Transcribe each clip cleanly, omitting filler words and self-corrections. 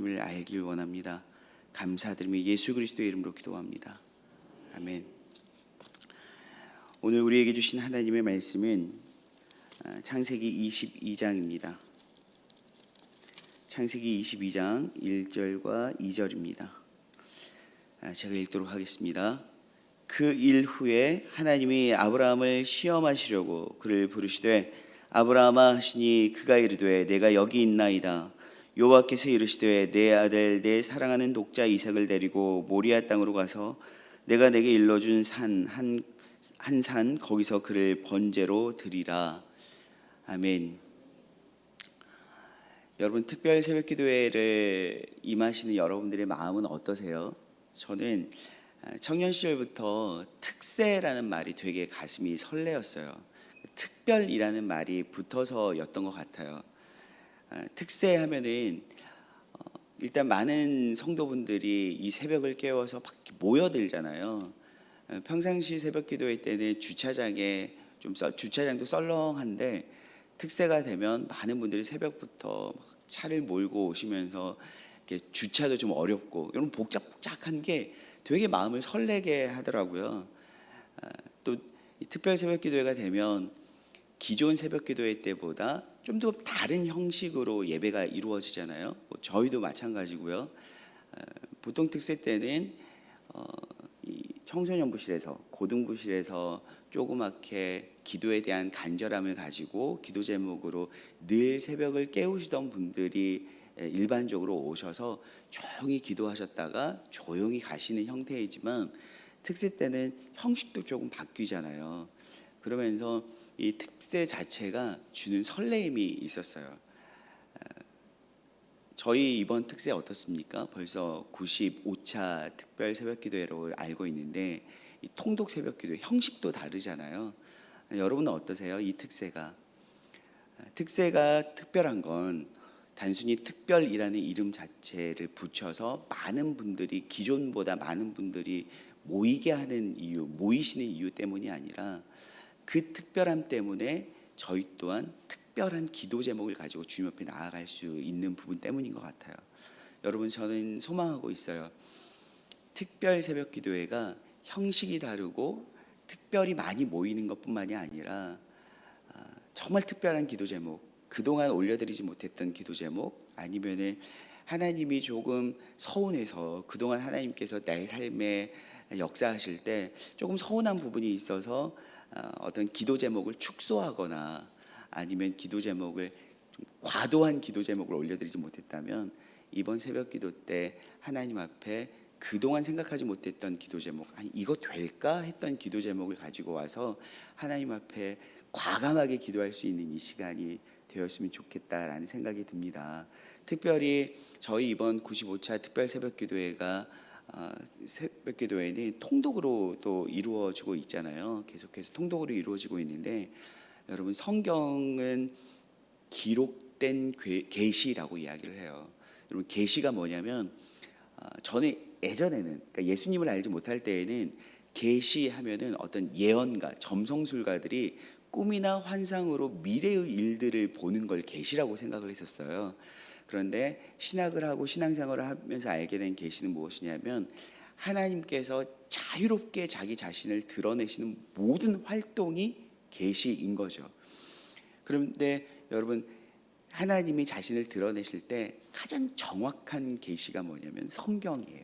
하나님을 알길 원합니다. 감사드리며 예수 그리스도의 이름으로 기도합니다. 아멘. 오늘 우리에게 주신 하나님의 말씀은 창세기 22장입니다. 창세기 22장 1절과 2절입니다. 제가 읽도록 하겠습니다. 그 일 후에 하나님이 아브라함을 시험하시려고 그를 부르시되 아브라함아 하시니 그가 이르되 내가 여기 있나이다. 여호와께서 이르시되 내 아들 내 사랑하는 독자 이삭을 데리고 모리아 땅으로 가서 내가 내게 일러준 산 한 산 거기서 그를 번제로 드리라. 아멘. 여러분, 특별 새벽기도회를 임하시는 여러분들의 마음은 어떠세요? 저는 청년 시절부터 특세라는 말이 되게 가슴이 설레었어요. 특별이라는 말이 붙어서였던 것 같아요. 특세 하면은 일단 많은 성도분들이 이 새벽을 깨워서 막 모여들잖아요. 평상시 새벽기도회 때는 주차장도 썰렁한데 특세가 되면 많은 분들이 새벽부터 막 차를 몰고 오시면서 이렇게 주차도 좀 어렵고 이런 복잡복잡한 게 되게 마음을 설레게 하더라고요. 또 특별 새벽기도회가 되면 기존 새벽기도회 때보다 좀 더 다른 형식으로 예배가 이루어지잖아요. 저희도 마찬가지고요. 보통 특세 때는 이 청소년부실에서 고등부실에서 조그맣게 기도에 대한 간절함을 가지고 기도 제목으로 늘 새벽을 깨우시던 분들이 일반적으로 오셔서 조용히 기도하셨다가 조용히 가시는 형태이지만 특세 때는 형식도 조금 바뀌잖아요. 그러면서 이 특세 자체가 주는 설레임이 있었어요. 저희 이번 특세 어떻습니까? 벌써 95차 특별 새벽기도회로 알고 있는데 이 통독 새벽기도 형식도 다르잖아요. 여러분은 어떠세요? 이 특세가 특별한 건 단순히 특별이라는 이름 자체를 붙여서 많은 분들이 기존보다 많은 분들이 모이시는 이유 때문이 아니라 그 특별함 때문에 저희 또한 특별한 기도 제목을 가지고 주님 앞에 나아갈 수 있는 부분 때문인 것 같아요. 여러분, 저는 소망하고 있어요. 특별 새벽 기도회가 형식이 다르고 특별히 많이 모이는 것뿐만이 아니라 정말 특별한 기도 제목, 그동안 올려드리지 못했던 기도 제목, 아니면은 하나님이 조금 서운해서 그동안 하나님께서 내 삶에 역사하실 때 조금 서운한 부분이 있어서 어떤 기도 제목을 축소하거나 아니면 기도 제목을 좀 과도한 기도 제목을 올려드리지 못했다면 이번 새벽 기도 때 하나님 앞에 그동안 생각하지 못했던 기도 제목, 아니 이거 될까 했던 기도 제목을 가지고 와서 하나님 앞에 과감하게 기도할 수 있는 이 시간이 되었으면 좋겠다라는 생각이 듭니다. 특별히 저희 이번 95차 특별 새벽기도회가 새벽기도회는 통독으로 또 이루어지고 있잖아요. 계속해서 통독으로 이루어지고 있는데 여러분, 성경은 기록된 계시라고 이야기를 해요. 여러분, 계시가 뭐냐면 저는 예전에는, 그러니까 예수님을 알지 못할 때에는 계시하면은 어떤 예언가, 점성술가들이 꿈이나 환상으로 미래의 일들을 보는 걸 계시라고 생각을 했었어요. 그런데 신학을 하고 신앙생활을 하면서 알게 된 계시는 무엇이냐면 하나님께서 자유롭게 자기 자신을 드러내시는 모든 활동이 계시인 거죠. 그런데 여러분, 하나님이 자신을 드러내실 때 가장 정확한 계시가 뭐냐면 성경이에요.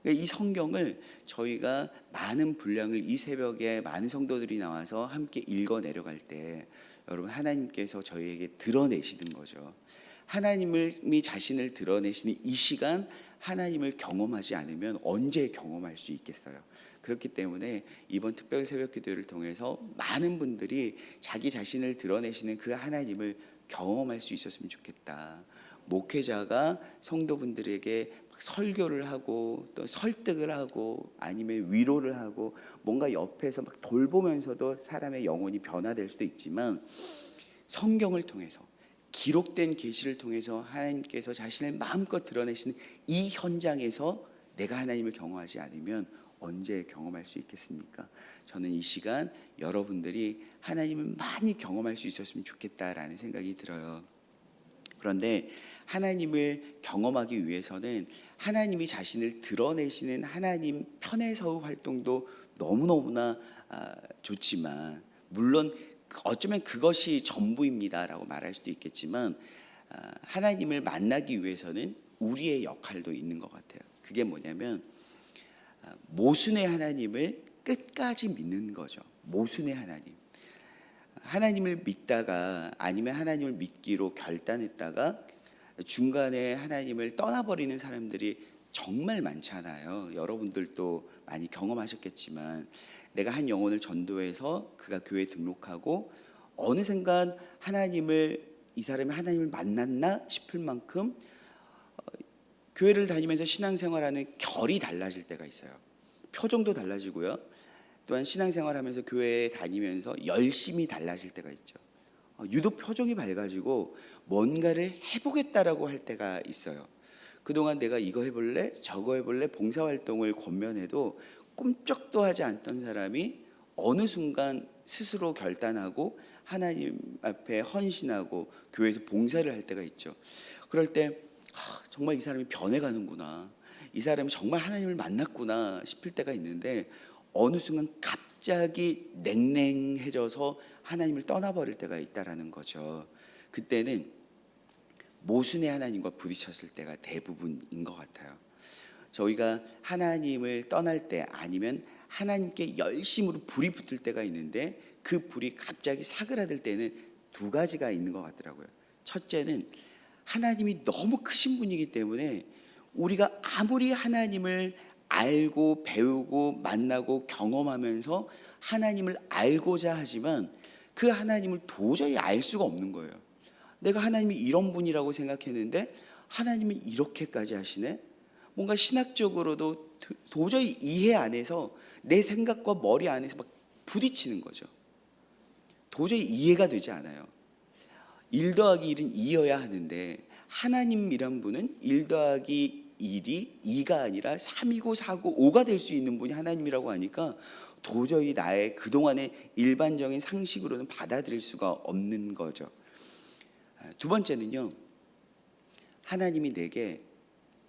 이 성경을 저희가 많은 분량을 이 새벽에 많은 성도들이 나와서 함께 읽어 내려갈 때 여러분, 하나님께서 저희에게 드러내시는 거죠. 하나님이 자신을 드러내시는 이 시간, 하나님을 경험하지 않으면 언제 경험할 수 있겠어요? 그렇기 때문에 이번 특별 새벽 기도를 통해서 많은 분들이 자기 자신을 드러내시는 그 하나님을 경험할 수 있었으면 좋겠다. 목회자가 성도분들에게 설교를 하고 또 설득을 하고 아니면 위로를 하고 뭔가 옆에서 막 돌보면서도 사람의 영혼이 변화될 수도 있지만 성경을 통해서, 기록된 계시를 통해서 하나님께서 자신을 마음껏 드러내시는 이 현장에서 내가 하나님을 경험하지 않으면 언제 경험할 수 있겠습니까? 저는 이 시간 여러분들이 하나님을 많이 경험할 수 있었으면 좋겠다라는 생각이 들어요. 그런데 하나님을 경험하기 위해서는 하나님이 자신을 드러내시는 하나님 편의 서후 활동도 너무너무나 좋지만, 물론 어쩌면 그것이 전부입니다라고 말할 수도 있겠지만, 하나님을 만나기 위해서는 우리의 역할도 있는 것 같아요. 그게 뭐냐면 모순의 하나님을 끝까지 믿는 거죠. 모순의 하나님을 믿다가, 아니면 하나님을 믿기로 결단했다가 중간에 하나님을 떠나버리는 사람들이 정말 많잖아요. 여러분들도 많이 경험하셨겠지만, 내가 한 영혼을 전도해서 그가 교회에 등록하고 어느 순간 이 사람이 하나님을 만났나 싶을 만큼 교회를 다니면서 신앙생활하는 결이 달라질 때가 있어요. 표정도 달라지고요. 또한 신앙생활하면서 교회에 다니면서 열심히 달라질 때가 있죠. 유독 표정이 밝아지고 뭔가를 해보겠다라고 할 때가 있어요. 그동안 내가 이거 해볼래 저거 해볼래 봉사활동을 권면해도 꿈쩍도 하지 않던 사람이 어느 순간 스스로 결단하고 하나님 앞에 헌신하고 교회에서 봉사를 할 때가 있죠. 그럴 때 정말 이 사람이 변해가는구나, 이 사람이 정말 하나님을 만났구나 싶을 때가 있는데, 어느 순간 갑자기 냉랭해져서 하나님을 떠나버릴 때가 있다라는 거죠. 그때는 모순의 하나님과 부딪혔을 때가 대부분인 것 같아요. 저희가 하나님을 떠날 때, 아니면 하나님께 열심으로 불이 붙을 때가 있는데 그 불이 갑자기 사그라들 때는 두 가지가 있는 것 같더라고요. 첫째는 하나님이 너무 크신 분이기 때문에 우리가 아무리 하나님을 알고 배우고 만나고 경험하면서 하나님을 알고자 하지만 그 하나님을 도저히 알 수가 없는 거예요. 내가 하나님이 이런 분이라고 생각했는데 하나님은 이렇게까지 하시네. 뭔가 신학적으로도 도저히 이해 안 해서 내 생각과 머리 안에서 막 부딪히는 거죠. 도저히 이해가 되지 않아요. 1 더하기 1은 2여야 하는데 하나님이란 분은 1 더하기 1이 2가 아니라 3이고 4고 5가 될 수 있는 분이 하나님이라고 하니까 도저히 나의 그동안의 일반적인 상식으로는 받아들일 수가 없는 거죠. 두 번째는요, 하나님이 내게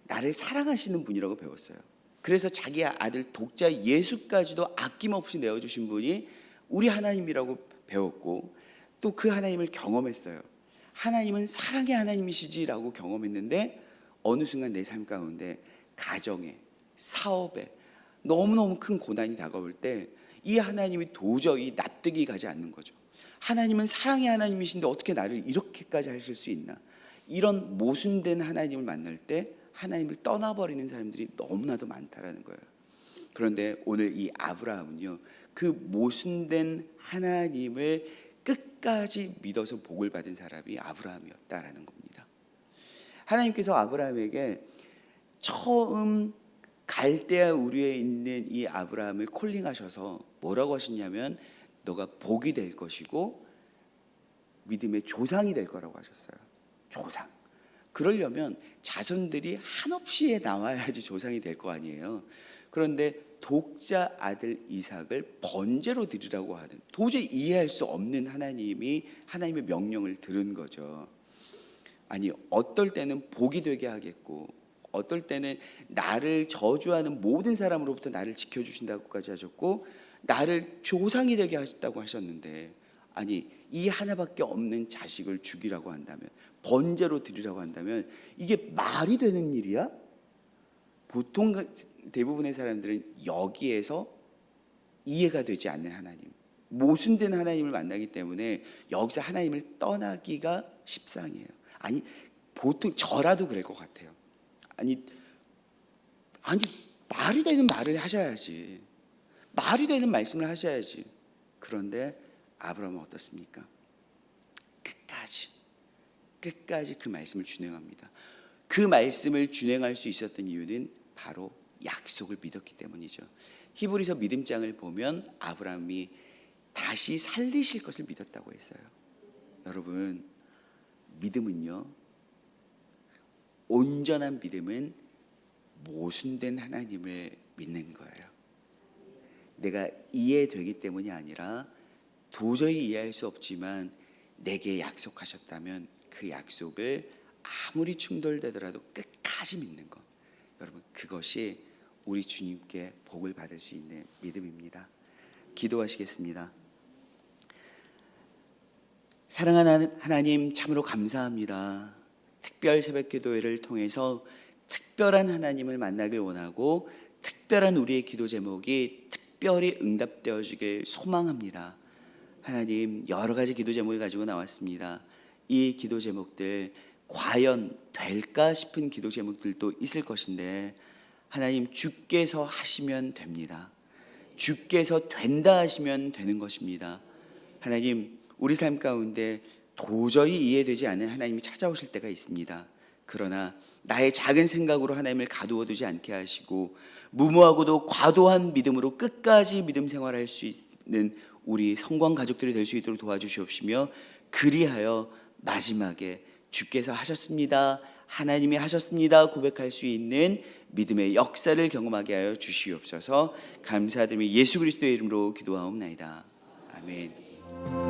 나를 사랑하시는 분이라고 배웠어요. 그래서 자기 아들 독자 예수까지도 아낌없이 내어주신 분이 우리 하나님이라고 배웠고, 또 그 하나님을 경험했어요. 하나님은 사랑의 하나님이시지라고 경험했는데 어느 순간 내 삶 가운데 가정에, 사업에 너무너무 큰 고난이 다가올 때 이 하나님이 도저히 납득이 가지 않는 거죠. 하나님은 사랑의 하나님이신데 어떻게 나를 이렇게까지 하실 수 있나. 이런 모순된 하나님을 만날 때 하나님을 떠나버리는 사람들이 너무나도 많다라는 거예요. 그런데 오늘 이 아브라함은요, 그 모순된 하나님을 끝까지 믿어서 복을 받은 사람이 아브라함이었다라는 겁니다. 하나님께서 아브라함에게 처음 갈대아 우르에 있는 이 아브라함을 콜링하셔서 뭐라고 하셨냐면, 너가 복이 될 것이고 믿음의 조상이 될 거라고 하셨어요. 조상. 그러려면 자손들이 한없이 나와야지 조상이 될 거 아니에요. 그런데 독자 아들 이삭을 번제로 드리라고 하는, 도저히 이해할 수 없는 하나님의 명령을 들은 거죠. 아니, 어떨 때는 복이 되게 하겠고 어떨 때는 나를 저주하는 모든 사람으로부터 나를 지켜주신다고까지 하셨고, 나를 조상이 되게 하셨다고 하셨는데, 아니, 이 하나밖에 없는 자식을 죽이라고 한다면, 번제로 드리라고 한다면 이게 말이 되는 일이야? 보통 대부분의 사람들은 여기에서 이해가 되지 않는 하나님, 모순된 하나님을 만나기 때문에 여기서 하나님을 떠나기가 십상이에요. 아니, 보통 저라도 그럴 것 같아요. 아니 말이 되는 말을 하셔야지, 말이 되는 말씀을 하셔야지. 그런데 아브라함은 어떻습니까? 끝까지 그 말씀을 준행합니다. 그 말씀을 준행할 수 있었던 이유는 바로 약속을 믿었기 때문이죠. 히브리서 믿음장을 보면 아브라함이 다시 살리실 것을 믿었다고 했어요. 여러분, 믿음은요, 온전한 믿음은 모순된 하나님을 믿는 거예요. 내가 이해되기 때문이 아니라 도저히 이해할 수 없지만 내게 약속하셨다면 그 약속을 아무리 충돌되더라도 끝까지 믿는 것, 여러분 그것이 우리 주님께 복을 받을 수 있는 믿음입니다. 기도하시겠습니다. 사랑하는 하나님, 참으로 감사합니다. 특별 새벽기도회를 통해서 특별한 하나님을 만나길 원하고 특별한 우리의 기도 제목이 특별히 응답되어지길 소망합니다. 하나님, 여러 가지 기도 제목을 가지고 나왔습니다. 이 기도 제목들 과연 될까 싶은 기도 제목들도 있을 것인데, 하나님 주께서 하시면 됩니다. 주께서 된다 하시면 되는 것입니다. 하나님, 우리 삶 가운데 도저히 이해되지 않는 하나님이 찾아오실 때가 있습니다. 그러나 나의 작은 생각으로 하나님을 가두어 두지 않게 하시고 무모하고도 과도한 믿음으로 끝까지 믿음 생활할 수 있는 우리 성광 가족들이 될 수 있도록 도와주시옵시며, 그리하여 마지막에 주께서 하셨습니다, 하나님이 하셨습니다 고백할 수 있는 믿음의 역사를 경험하게 하여 주시옵소서. 감사드리며 예수 그리스도의 이름으로 기도하옵나이다. 아멘.